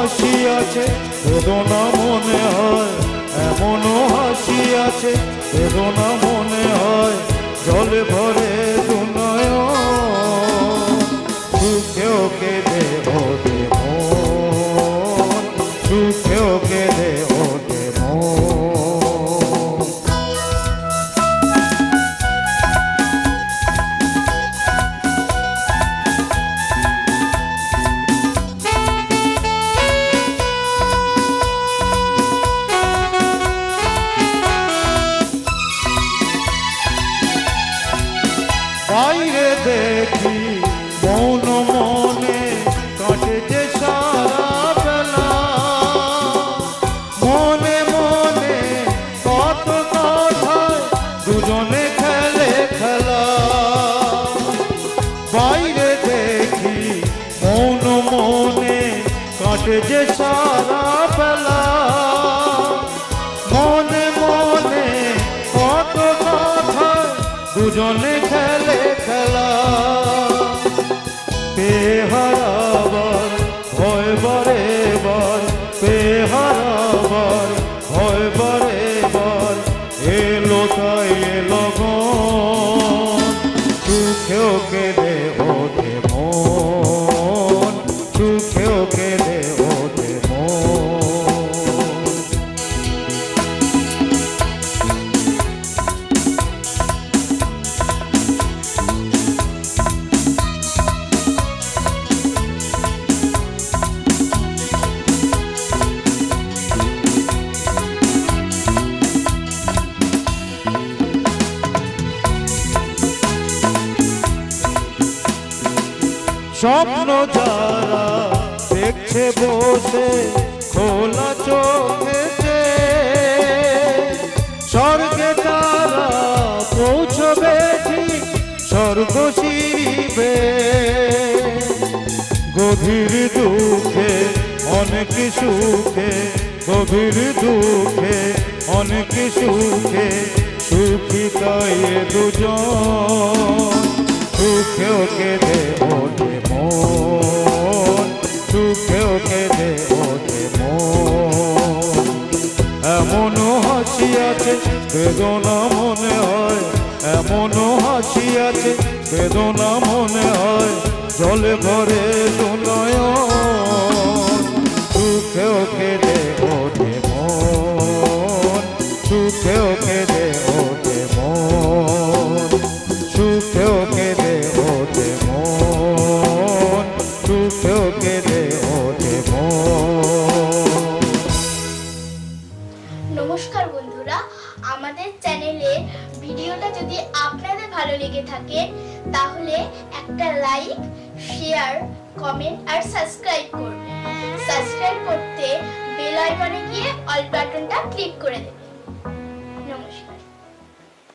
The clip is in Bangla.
হাসি আছে বেদনা মনে হয়, এমনও হাসি আছে বেদনা মনে হয়, জলে ভরে দুনয়ন, সুখেও কেঁদে ওঠে মন, সুখেও কেঁদে ওঠে মন। বাইরে দেখি মন মনে কাটে যে সারা বেলা, মনে মনে কত কথায় দুজনে খেলে খেলা। বাইরে দেখি মন মনে কাটে যে সারা বেলা, মনে মনে কত কথায় দুজনে খেলে খেলা। পেহারাবার হয় বারে বার, পেহারাবার হয় বারে বার, এলো তাই লগন, সুখেও কেঁদে ওঠে মন, সুখেও কেঁদে ওঠে মন। স্বপ্ন যারা দেখছে বসে খোলা চোখেতে, স্বর্গে তারা পৌঁছবে ঠিক স্বর্গ শিবে। গভীর দুঃখে অনেক সুখে, গভীর দুঃখে অনেক সুখে, সুখী তাই দুজন, সুখেও কেঁদে ওঠে মন, সুখেও কেঁদে ওঠে মন। এমনও হাসি আছে বেদনা মনে হয়, এমনও হাসি আছে বেদনা মনে হয়, জলে ভরে দুনয়ন, সুখেও কেঁদে ওঠে মন, সুখেও কেঁদে ওঠে মন, সুখেও কেঁদে ওঠে মন, সুখেও কেঁদে ওঠে মন। নমস্কার বন্ধুরা, আমাদের চ্যানেলে ভিডিওটা যদি আপনাদের ভালো লেগে থাকে তাহলে একটা লাইক, শেয়ার, কমেন্ট আর সাবস্ক্রাইব করুন। সাবস্ক্রাইব করতে বেল আইকনে গিয়ে অল বাটনটা ক্লিক করে দেবেন।